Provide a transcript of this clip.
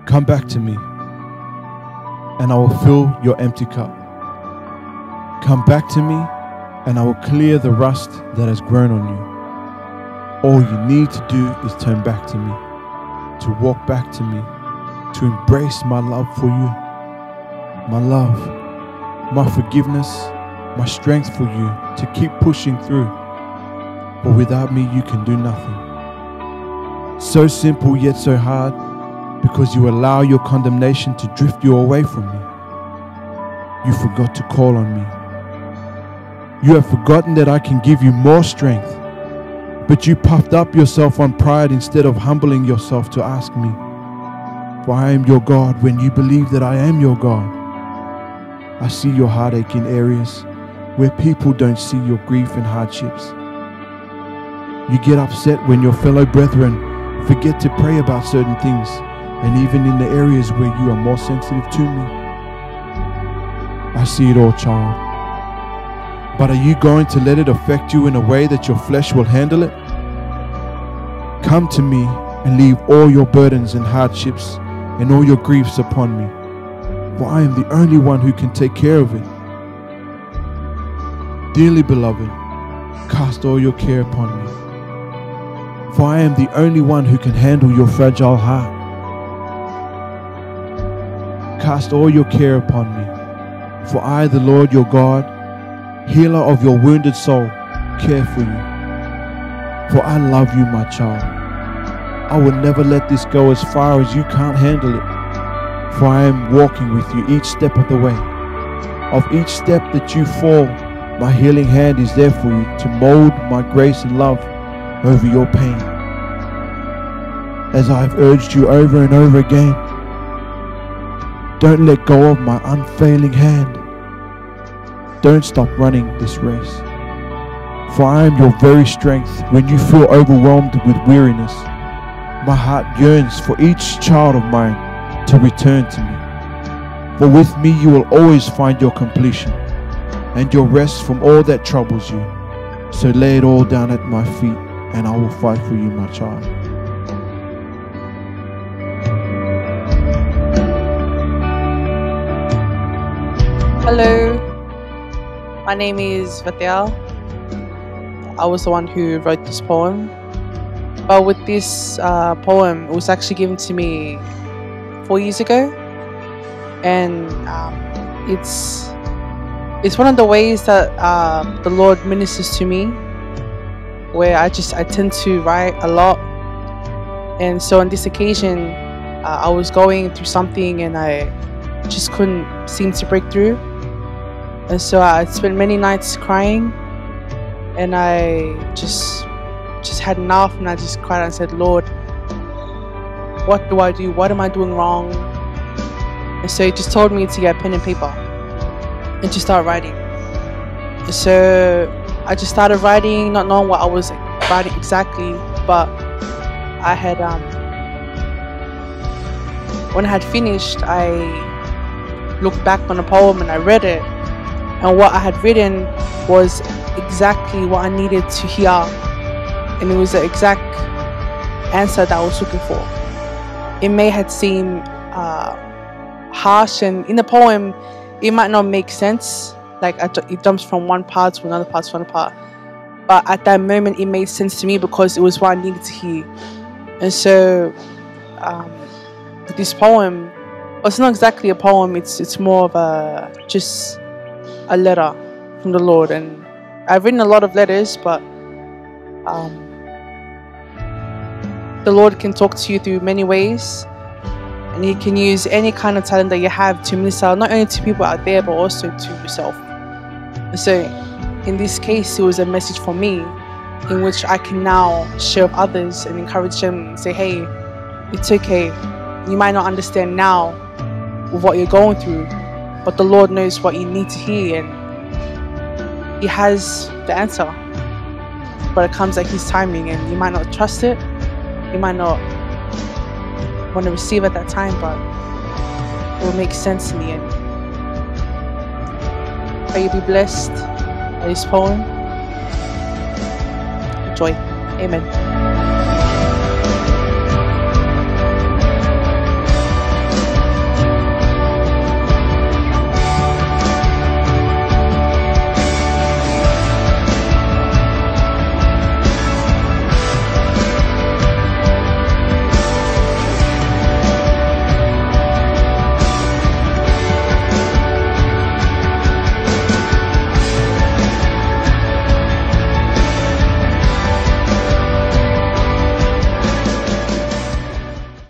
Come back to me, and I will fill your empty cup. Come back to me, and I will clear the rust that has grown on you. All you need to do is turn back to me, to walk back to me, to embrace my love for you, my love, my forgiveness, my strength for you to keep pushing through. But without me, you can do nothing. So simple yet so hard, because you allow your condemnation to drift you away from me. You forgot to call on me. You have forgotten that I can give you more strength, but you puffed up yourself on pride instead of humbling yourself to ask me. For I am your God when you believe that I am your God. I see your heartache in areas where people don't see your grief and hardships. You get upset when your fellow brethren forget to pray about certain things, and even in the areas where you are more sensitive to me. I see it all, child. But are you going to let it affect you in a way that your flesh will handle it? Come to me and leave all your burdens and hardships and all your griefs upon me, for I am the only one who can take care of it. Dearly beloved, cast all your care upon me, for I am the only one who can handle your fragile heart. Cast all your care upon me, for I, the Lord your God, healer of your wounded soul, care for you. For I love you, my child. I will never let this go as far as you can't handle it, for I am walking with you each step of the way. Of each step that you fall, my healing hand is there for you to mold my grace and love over your pain. As I've urged you over and over again, don't let go of my unfailing hand. Don't stop running this race, for I am your very strength when you feel overwhelmed with weariness. My heart yearns for each child of mine to return to me, for with me you will always find your completion and your rest from all that troubles you. So lay it all down at my feet, and I will fight for you, my child. Hello, my name is Vatea. I was the one who wrote this poem. But with this poem, it was actually given to me 4 years ago, and it's one of the ways that the Lord ministers to me, where I tend to write a lot. And so on this occasion, I was going through something and I just couldn't seem to break through. And so I spent many nights crying, and I just had enough, and I just cried and said, Lord, what do I do? What am I doing wrong? And so he just told me to get pen and paper and to start writing. And so I just started writing, not knowing what I was writing exactly, but I had when I had finished, I looked back on the poem and I read it, and what I had written was exactly what I needed to hear, and it was the exact answer that I was looking for. It may have seemed harsh, and in the poem it might not make sense, like it jumps from one part to another part to another part, but at that moment it made sense to me because it was what I needed to hear. And so this poem, well, it's not exactly a poem, it's more of just a letter from the Lord. And I've written a lot of letters, but the Lord can talk to you through many ways, and He can use any kind of talent that you have to minister not only to people out there but also to yourself. And so in this case, it was a message for me in which I can now share with others and encourage them and say, hey, it's okay. You might not understand now with what you're going through, but the Lord knows what you need to hear, and He has the answer. But it comes at His timing, and you might not trust it, you might not want to receive at that time, but it will make sense in the end. May you be blessed by this poem. Enjoy. Amen.